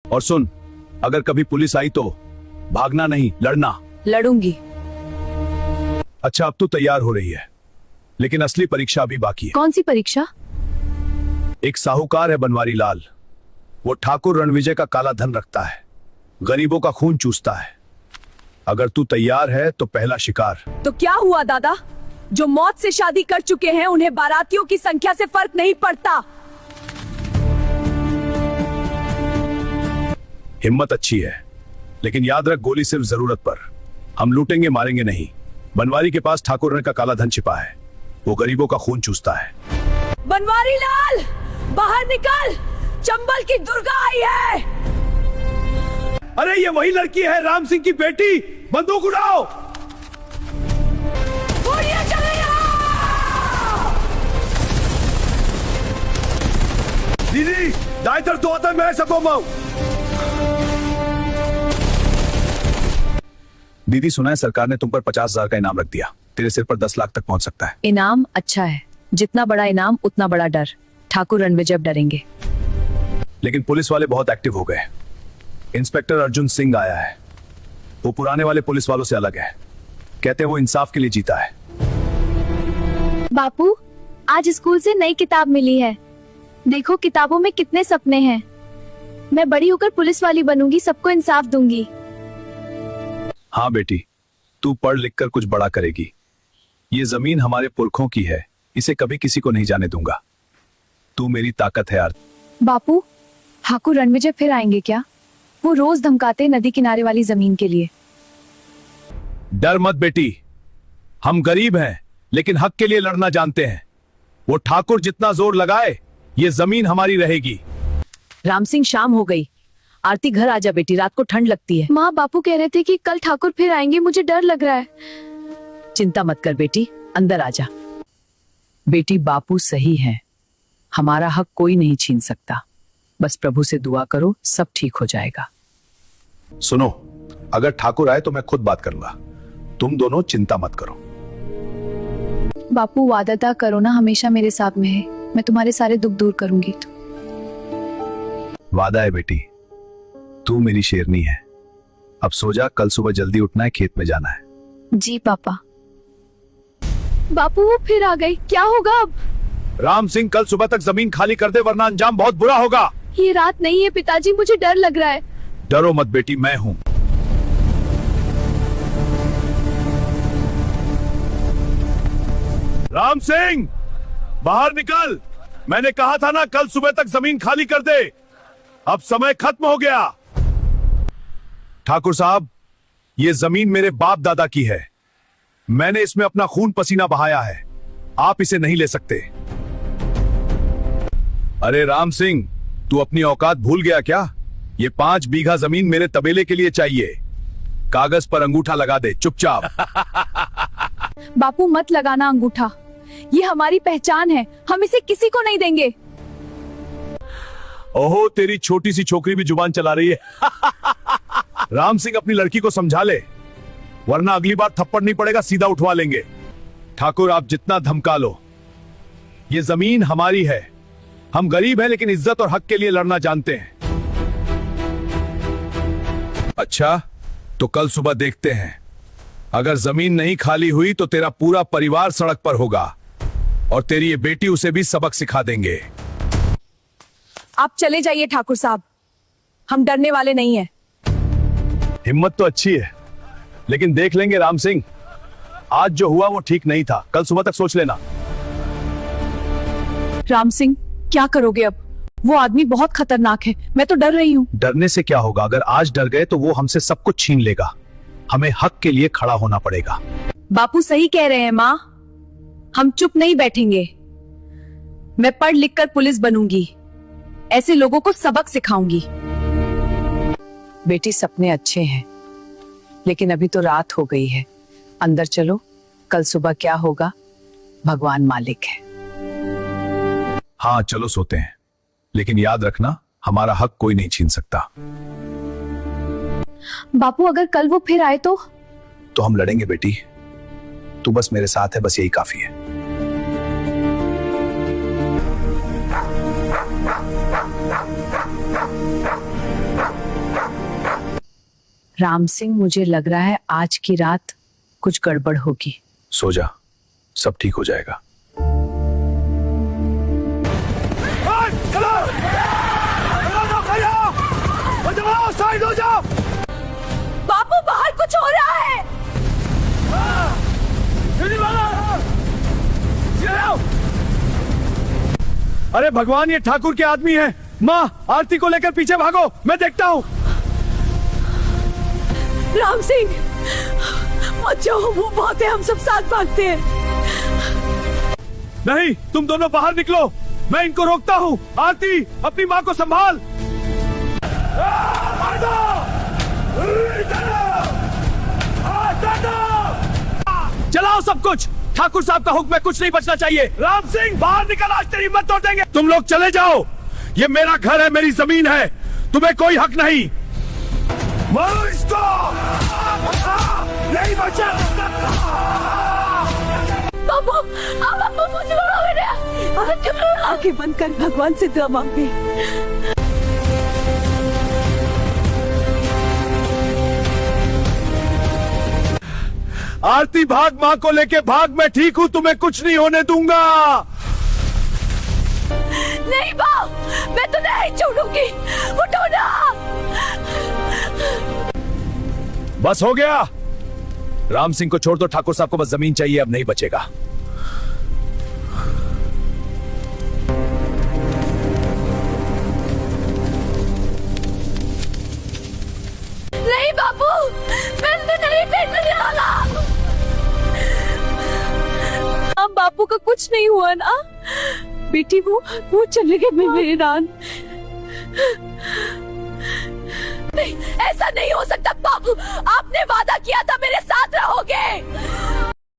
और सुन, अगर कभी पुलिस आई तो भागना नहीं, लड़ना। लड़ूंगी। अच्छा, अब तो तैयार हो रही है, लेकिन असली परीक्षा अभी बाकी है। कौन सी परीक्षा? एक साहूकार है बनवारी लाल, वो ठाकुर रणविजय का काला धन रखता है, गरीबों का खून चूसता है। अगर तू तैयार है तो पहला शिकार। तो क्या हुआ दादा? जो मौत से शादी कर चुके हैं उन्हें बारातियों की संख्या से फर्क नहीं पड़ता। हिम्मत अच्छी है, लेकिन याद रख, गोली सिर्फ जरूरत पर। हम लूटेंगे, मारेंगे नहीं। बनवारी के पास ठाकुर रण का काला धन छिपा है, वो गरीबों का खून चूसता है। बनवारी लाल, बाहर निकल, चंबल की दुर्गा आई है। अरे ये वही लड़की है, राम सिंह की बेटी। बंदूक उड़ाओ। गोलियां चले यहाँ। दीदी, दाएं तरफ तो आता है, मैं सबको माऊं। दीदी, सुना है सरकार ने तुम पर 50,000 का इनाम रख दिया। तेरे सिर पर 10 लाख तक पहुंच सकता है। इनाम अच्छा है, जितना बड़ा इनाम उतना बड़ा डर। ठाकुर रणविजय अब डरेंगे। लेकिन पुलिस वाले बहुत एक्टिव हो गए। इंस्पेक्टर अर्जुन सिंह आया है, वो पुराने वाले पुलिस वालों से अलग है। कहते हैं वो इंसाफ के लिए जीता है। बापू, आज स्कूल से नई किताब मिली है। देखो किताबों में कितने सपने हैं। मैं बड़ी होकर पुलिस वाली बनूंगी, सबको इंसाफ दूंगी। हाँ बेटी, तू पढ़ लिख कर कुछ बड़ा करेगी। ये जमीन हमारे पुरखों की है, इसे कभी किसी को नहीं जाने दूंगा। तू मेरी ताकत है यार। बापू, ठाकुर रणविजय फिर आएंगे क्या? वो रोज धमकाते नदी किनारे वाली जमीन के लिए। डर मत बेटी, हम गरीब हैं लेकिन हक के लिए लड़ना जानते हैं। वो ठाकुर जितना जोर लगाए, ये जमीन हमारी रहेगी। राम सिंह, शाम हो गई, आरती घर आजा बेटी, रात को ठंड लगती है। माँ, बापू कह रहे थे कि कल ठाकुर फिर आएंगे, मुझे डर लग रहा है। चिंता मत कर बेटी, अंदर आजा। बेटी, बापू सही है, हमारा हक कोई नहीं छीन सकता। बस प्रभु से दुआ करो, सब ठीक हो जाएगा। सुनो, अगर ठाकुर आए तो मैं खुद बात करूंगा, तुम दोनों चिंता मत करो। बापू, वादा करो ना, हमेशा मेरे साथ में है। मैं तुम्हारे सारे दुख दूर करूंगी। वादा है बेटी, तू मेरी शेरनी है। अब सो जा, कल सुबह जल्दी उठना है, खेत में जाना है। जी पापा। बापू, वो फिर आ गई, क्या होगा अब? राम सिंह, कल सुबह तक जमीन खाली कर दे, वरना अंजाम बहुत बुरा होगा। ये रात नहीं है पिताजी, मुझे डर लग रहा है। डरो मत बेटी, मैं हूं। राम सिंह, बाहर निकल। मैंने कहा था ना, कल सुबह तक जमीन खाली कर दे। अब समय खत्म हो गया। ठाकुर साहब, ये जमीन मेरे बाप दादा की है। मैंने इसमें अपना खून पसीना बहाया है, आप इसे नहीं ले सकते। अरे राम सिंह, तू अपनी औकात भूल गया क्या? ये 5 बीघा जमीन मेरे तबेले के लिए चाहिए। कागज पर अंगूठा लगा दे, चुपचाप। बापू, मत लगाना अंगूठा, ये हमारी पहचान है, हम इसे किसी को नहीं देंगे। ओहो, तेरी छोटी सी छोकरी भी जुबान चला रही है। राम सिंह, अपनी लड़की को समझा ले, वरना अगली बार थप्पड़ नहीं पड़ेगा, सीधा उठवा लेंगे। ठाकुर, आप जितना धमका लो, ये जमीन हमारी है। हम गरीब हैं लेकिन इज्जत और हक के लिए लड़ना जानते हैं। अच्छा, तो कल सुबह देखते हैं। अगर जमीन नहीं खाली हुई तो तेरा पूरा परिवार सड़क पर होगा, और तेरी ये बेटी उसे भी सबक सिखा देंगे। आप चले जाइए ठाकुर साहब, हम डरने वाले नहीं हैं। हिम्मत तो अच्छी है, लेकिन देख लेंगे राम सिंह। आज जो हुआ वो ठीक नहीं था, कल सुबह तक सोच लेना। राम सिंह, क्या करोगे अब? वो आदमी बहुत खतरनाक है, मैं तो डर रही हूँ। डरने से क्या होगा? अगर आज डर गए तो वो हमसे सब कुछ छीन लेगा। हमें हक के लिए खड़ा होना पड़ेगा। बापू सही कह रहे हैं माँ, हम चुप नहीं बैठेंगे। मैं पढ़ लिख कर पुलिस बनूंगी, ऐसे लोगों को सबक सिखाऊंगी। बेटी, सपने अच्छे हैं, लेकिन अभी तो रात हो गई है। अंदर चलो, कल सुबह क्या होगा भगवान मालिक है। हाँ चलो, सोते हैं, लेकिन याद रखना, हमारा हक कोई नहीं छीन सकता। बापू, अगर कल वो फिर आए तो हम लड़ेंगे बेटी। तू बस मेरे साथ है, बस यही काफी है। राम सिंह, मुझे लग रहा है आज की रात कुछ गड़बड़ होगी। सो जा, सब ठीक हो जाएगा। साइड हो जाओ। बापू, बाहर कुछ हो रहा है। अरे भगवान, ये ठाकुर के आदमी हैं। माँ, आरती को लेकर पीछे भागो, मैं देखता हूँ। राम सिंह, मत जाओ, वो बहुत है, हम सब साथ भागते हैं। नहीं, तुम दोनों बाहर निकलो, मैं इनको रोकता हूँ। आरती, अपनी माँ को संभाल। चलाओ सब कुछ, ठाकुर साहब का हुक्म है, कुछ नहीं बचना चाहिए। राम सिंह, बाहर निकल, आज तेरी हिम्मत तोड़ देंगे। तुम लोग चले जाओ, ये मेरा घर है, मेरी जमीन है, तुम्हें कोई हक नहीं। मारो इसको, नहीं बचा। बापू, आंखें बंद कर, भगवान से दुआ मांगे। आरती, भाग, माँ को लेके भाग, मैं ठीक हूँ, तुम्हें कुछ नहीं होने दूंगा। नहीं बाप, मैं तो नहीं छोड़ूंगी, उठो ना। बस हो गया, राम सिंह को छोड़ दो, ठाकुर साहब को बस जमीन चाहिए, अब नहीं बचेगा। नहीं बापू, मैं तो नहीं भेजने वाला। अब बापू का कुछ नहीं हुआ ना बेटी, वो चले गए मेरे नान। नहीं, ऐसा नहीं हो सकता बापू,